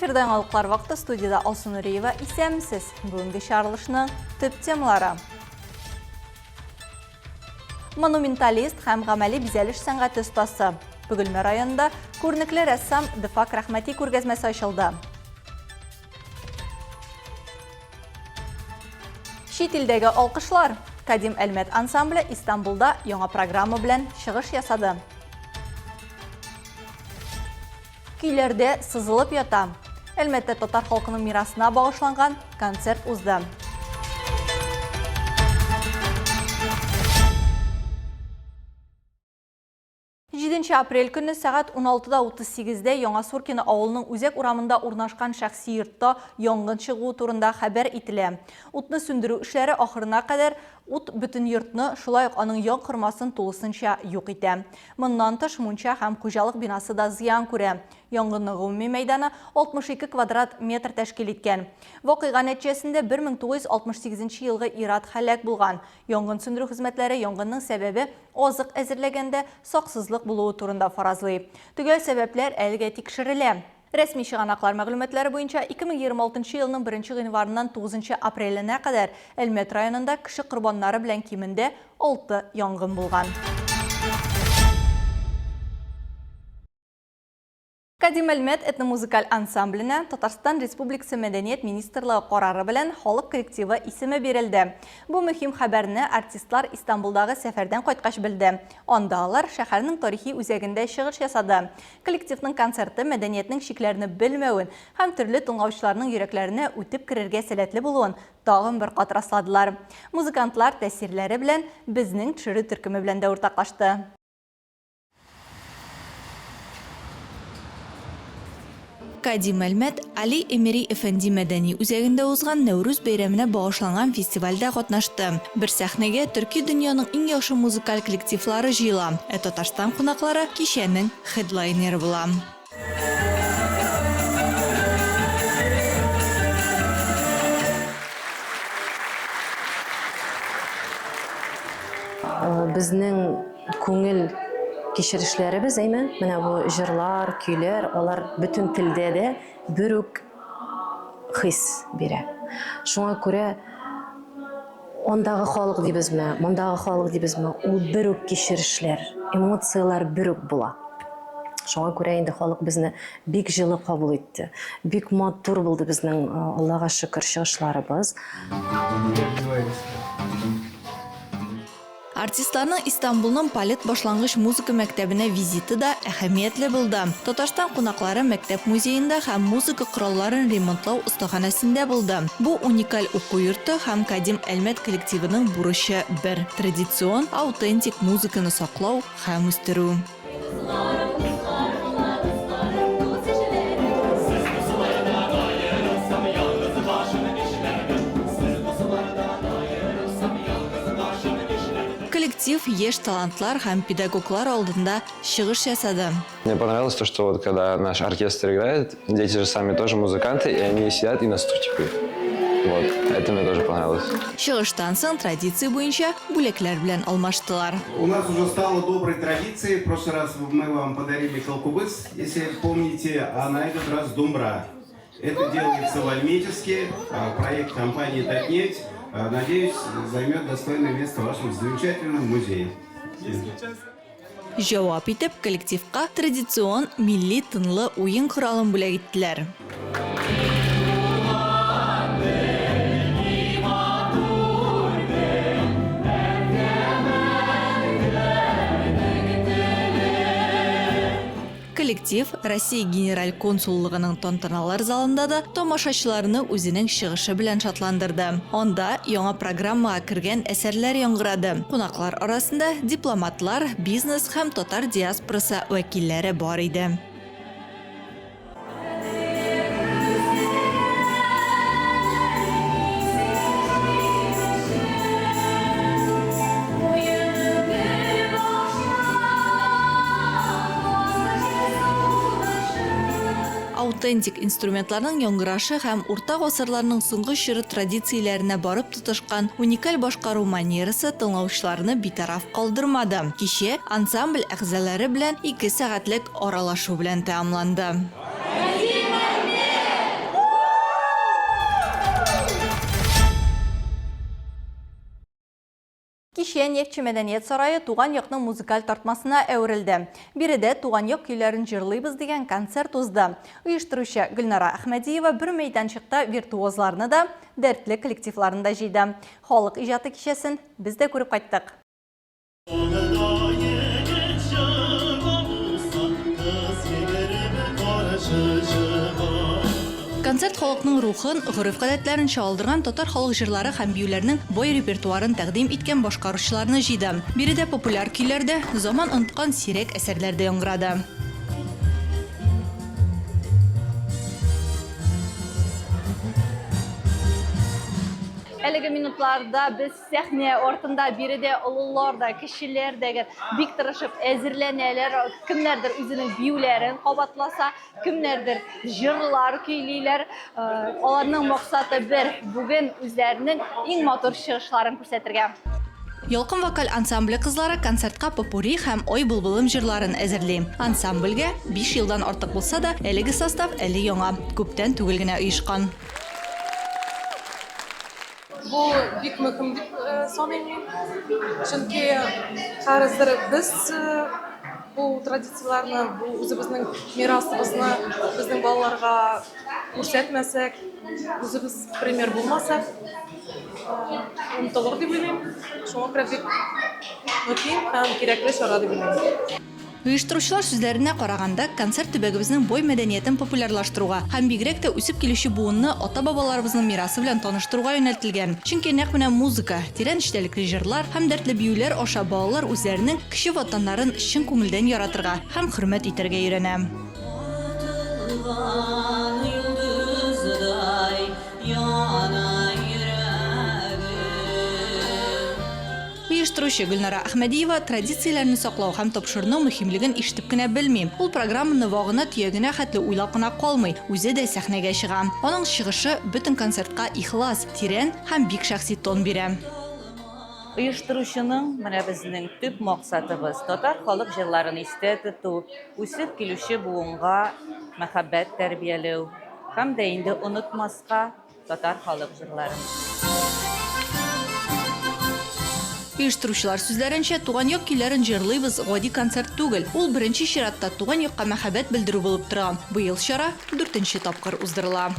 Эфирден алыклар вакыты студияда Алсу Нуриева исәмсез. Бүгенге чарылышның төп темалары. Монументалист һәм гамәли бизәлеш сәнгате остасы. Бөгелмә районында күренекле рәссам Дифак Рәхмәти күргәзмәсе ачылды. Чит илдәге алкышлар. Кадим Әлмәт ансамбле Истанбулда яңа программа белән чыгыш ясады. Көйләрдә сызылып ята. Әлмәттә татар халкының мирасына багышланган концерт узды. 7 апрель көне сәгать 16:38-дә Яңа Суркино авылының үзәк урамында урнашкан шәхси йортта янгын чыгуы турында хәбәр ителә. Утны сүндерү эшләре ахырына кадәр ут бөтен йортны, шулай ук аның ян кырмасын тулысынча юк итә. Моннан тыш мунча һәм хуҗалык бинасы да зыян күрә. Янгынның гомуми мәйданы 62 квадрат метр тәшкил иткән. Вакыйга нәтиҗәсендә 1968 елгы ир-ат һәлак булган. Янгын сүндерү хезмәтләре янгынның сәбәбе азык әзерләгәндә саксызлык булуы турында фаразлый. Төгәл сәбәпләр әлегә тикшерелә. Рәсми чыганаклар мәгълүматлары буенча 2026 елның 1 гыйнварыннан 9 апреленә кадәр Әлмәт районында кеше корбаннары белән кимендә 6 янгын булган. Кадим Әлмәт этномузыкаль ансамбленә Татарстан Республикасы Мәдәният министрлыгы карары белән халык коллективы исеме бирелде. Бу мөһим хәбәрне артистлар Истанбулдагы сәфәрдән кайткач белде. Анда алар шәһәрнең тарихи үзәгендә чыгыш ясады. Коллективның концерты мәдәниятның шикләрне белмәвен һәм төрле тыңлаучыларның йөрәкләренә үтеп керергә сәләтле булуын тагын бер кат расладылар. Музыкантлар тәэсирләре белән безнең төшерү төркеме белән дә уртаклашты. Кадим Әлмәт Али Эмери Әфәнди мәдәни үзәгендә узган Нәүрүз бәйрәменә багышланган фестивальдә катнашты. Бер сәхнәгә төрки дөньяның иң яхшы музыкаль коллективлары җыела. Татарстан кунаклары кичәнең хедлайнеры була. Безнең күңел кичерешләребез, менә бу җырлар, көйләр, алар бөтен телдә дә бер үк хис бирә. Шуңа күрә ондагы халык дибезме, мондагы халык дибезме, ул бер үк кичерешләр, эмоциялар бер үк була. Шуңа күрә инде халык безне бик җылы кабул итте. Бик матур булды безнең, Аллага шөкер, чыгышларыбыз. Артистларның Истанбулның Палет башлангыч музыка мәктәбенә визиты да әһәмиятле булды. Татарстан кунаклары мәктәп музеенда һәм музыка коралларын ремонтлау остаханәсендә булды. Бу уникаль уку йорты һәм Кадим Әлмәт коллективының бурычы бер: традицион, аутентик музыканы саклау һәм үстерү. Коллектив еш талантлар һәм педагоглар алдында чыгыш ясады. Мне понравилось то, что вот когда наш оркестр играет, дети же сами тоже музыканты, и они сидят и на стульчик. Вот, это мне тоже понравилось. Чыгыштан соң традиция буенча бүләкләр белән алмаштылар. У нас уже стало доброй традицией. В прошлый раз мы вам подарили колкубыс, если помните, а на этот раз думбра. Это делается в Альметьевске, проект компании «Татнефть». Надеюсь, займет достойное место в вашем замечательном музее. Җавап итеп, коллективка традицион милли тынлы уен коралын бүләк иттеләр. Коллектив Россия генераль консуллыгының тантаналар залында да тамашачыларны үзенең чыгышы белән шатландырды. Анда яңа программага кергән әсәрләр яңгырады. Кунаклар арасында дипломатлар, бизнес һәм татар диаспорасы вәкилләре бар иде. Аутентик инструментларның яңгырашы һәм урта гасырларның соңгы чоры традицияләренә барып тотышкан уникаль башкару манерасы тыңлаучыларны битараф калдырмады. Кичә ансамбль әгъзалары белән 2 сәгатьлек аралашу белән тәмамланды. Кичә Нефтче мәдәният сарайы туган якның музыкаль тартмасына әверелде. Биредә туган як көйләрен җырлыйбыз дигән концерт узды. Оештыручы Гөлнара Әхмәдиева бер мәйданчыкта виртуозларны да, дәртле коллективларны да җыйды. Халык иҗаты кичәсен без дә күреп кайттык. Концерт халыкның рухын, гореф-гадәтләрен чагылдырган татар халык җырлары һәм биюләрнең бай репертуарын тәкъдим иткән башкаручыларны җыйды. Биредә популяр көйләрдә, заман оныткан сирәк әсәрләрдә яңгырады. Әлеге минутларда без сәхнә ортында биредә олылар да, кешеләр дә бик тырышып әзерләнәләр. Кемнәрдер үзенең биюләрен кабатласа, кемнәрдер җырлар көйлиләр. Аларның максаты бер, бүген үзләренең иң матур чыгышларын күрсәтергә. Ялкын вокаль ансамбле кызлары концертка попури һәм ой булбылым җырларын әзерли. Ансамбльгә 5 елдан артык булса да, әлеге состав әле яңа, күптән түгел генә оешкан. Bu bik mühim dip sanayım. Çünkü hazır biz bu tradisiyalarni, bu özümüzün mirasımızı bizning balalarga ko'rsatmasak, özümüz primer bulmasak, unutulur deb o'ylayman. Шуңа күрә бик мөһим һәм кирәкле чара дип уйлыйм. Оештыручылар сүзләренә караганда, концерт төбәгебезнең бай мәдәниятен популярлаштыруга һәм бигрәк тә үсеп килүче буынны ата-бабаларыбызның мирасы белән таныштыруга юнәлтелгән. Чөнки нәкъ менә музыка, тирән эчтәлекле җырлар һәм дәртле биюләр аша балалар үзләренең кече ватаннарын чын күңелдән яратырга һәм хөрмәт итәргә өйрәнә. Оештыручы Гөлнара Әхмәдиева традицияләрне саклау һәм тапшыруның мөһимлеген ишетеп кенә белми. Ул программаны вагына төягенә хәтле уйлап кына калмый, үзе дә сәхнәгә чыга. Аның чыгышы бөтен концертка ихлас, тирән һәм бик шәхси тон бирә. Оештыручының менә безнең төп максатыбыз татар халык җырларын истә тоту, үсеп килүче буынга мәхәббәт тәрбияләү һәм дә инде онытмаска татар халык җырларын. Оештыручылар сүзләренчә, туган як көйләрен җырлыйбыз гади концерт түгел. Ул беренче чиратта туган якка мәхәббәт белдерү булып тора. Быел чара 4нче тапкыр уздырыла.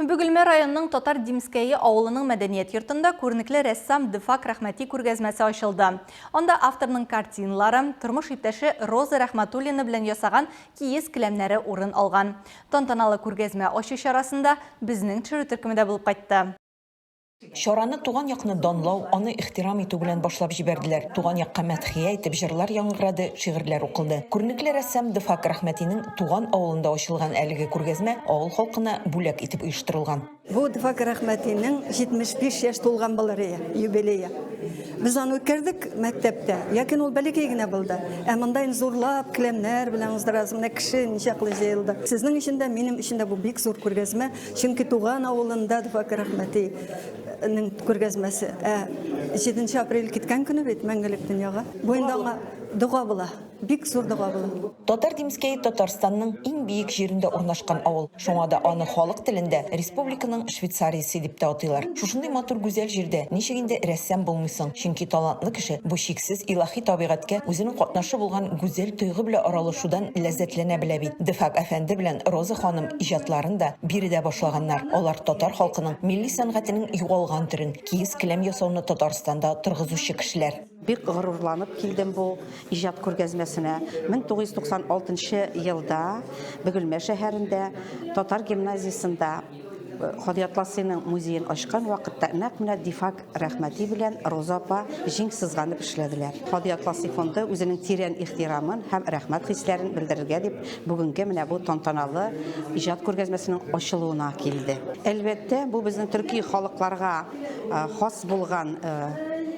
Бөгелмә районының Татар Димскәйе авылының мәдәният йортында күренекле рәссам Дифак Рәхмәти күргәзмәсе ачылды. Анда авторның картиналары, тормыш иптәше Роза Рәхмәтуллина белән ясаган киез келәмнәре урын алган. Тантаналы күргәзмә ачу чарасында безнең төшерү төркемендә булып кайтты. Чараны туган якны данлау, аны ихтирам итү белән башлап җибәрделәр. Туган якка мәдхия итеп җырлар яңгырады, шигырьләр укылды. Күренекле рәссам Дифак Рәхмәтинең туган авылында ачылган әлеге күргәзмә авыл халкына бүләк итеп оештырылган. Бу Дифак Рәхмәтинең 75 яшь тулган булыры, юбилее. Biz аны үткәрдек мәктәптә, яки ул бәләкәй генә булды. Ә монда зурлап келәмнәр белән уздырасым, кеше ничаклы җыелды. Сезнең өчен дә, минем өчен дә бу бик зур күргәзмә, чөнки туган авылында Дифак Рәхмәтинең күргәзмәсе. 7 апрель киткән көне бит мәңгелек дөньяга. Бу инде дуга була. Бик зур дуга була. Татар Димскәй Татарстанның иң биек җирендә урнашкан авыл. Шуңа да аны халык телендә республиканың Швейцариясе дип тә атыйлар. Шушындый матур гүзәл җирдә ничек инде рәссам булмыйсың? Чөнки талантлы кеше бу чиксез илаһи табигатькә үзенең катнашы булган гүзәл тойгы белән аралашудан ләззәтләнә белә бит. Дифак әфәнде белән Роза ханым иҗатларын да биредә башлаганнар. Алар татар халкының милли сәнгатенең югалган төрен, киез келәм ясауны Татарстанда торгызучы кешеләр. Бик горурланып килдем бу иҗат күргәзмәсенә. 1996 елда Бөгелмә шәһәрендә татар гимназиясында Ходиятласының музеен ачкан вакытта нәкъ менә Дифак Рәхмәти белән Роза апа җиң сызганып эшләделәр. Ходиятласы фонды үзенең тирән ихтирамын һәм рәхмәт хисләрен белдерергә дип бүгенге менә бу тантаналы иҗат күргәзмәсенең ачылуына килде. Әлбәттә, бу безнең төрки халыкларга хас булган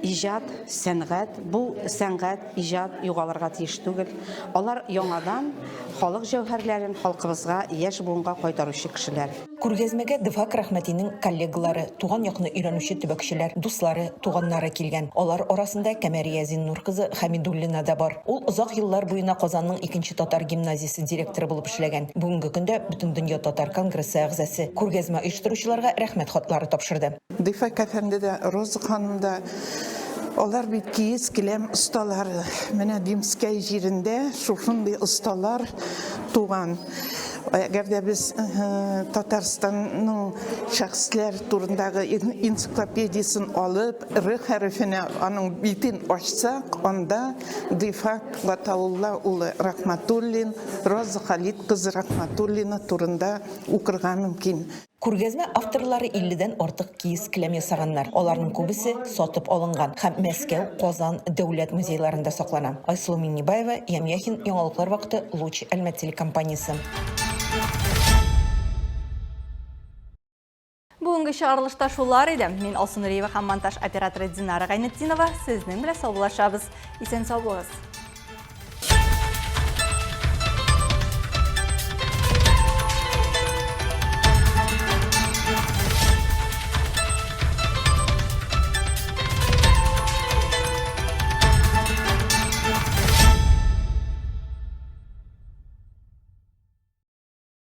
ижад, сәнгать, бу сәнгать, ижад югаларга тиеш түгел. Алар яңадан халык җәүһәрләрен халкыбызга, яшь буынга кайтаручы кешеләр. Күргәзмәгә ДФАК рәхмәтенең коллегалары, туган якны өйрәнүче төбәкчеләр, дуслары, туганнары килгән. Алар арасында Кәмәрия Зиннур кызы Хәмидуллина да бар. Ул озак еллар буена Казанның 2нче татар гимназиясе директоры булып эшләгән. Бүгенге көндә Бөтен дөнья татар конгрессы әгъзасы. Күргәзмә оештыручыларга рәхмәт хатлары тапшырды. ДФАК әфәнде дә, Роза ханым да, алар бит киез килем осталары. Менә Димскәй җирендә шушындый осталар туган. Әгәр дә без Татарстанның шәхесләр турындагы энциклопедиясын алып, Р хәрефенә аның битен ачсак, анда ДФАК Гатаулла улы Рахматуллин, Роза Халит кызы Рахматуллина турында укырга мөмкин. Күргәзмә авторлары 50дән артык киез килем ясаганнар. Аларның күбесе сатып алынган һәм Мәскәү, Казан дәүләт музейларында саклана. Айсылу Миннибаева, Ямяхин, Яңалыклар вакыты, Луч Әлмәт телекомпаниясе. Бүгінгі чыгарылышта шулар иде. Мин Алсу Нуриева һәм монтаж операторы Динара Гайнетдинова. Сезнең белән саубуллашабыз. Исән сау булыгыз.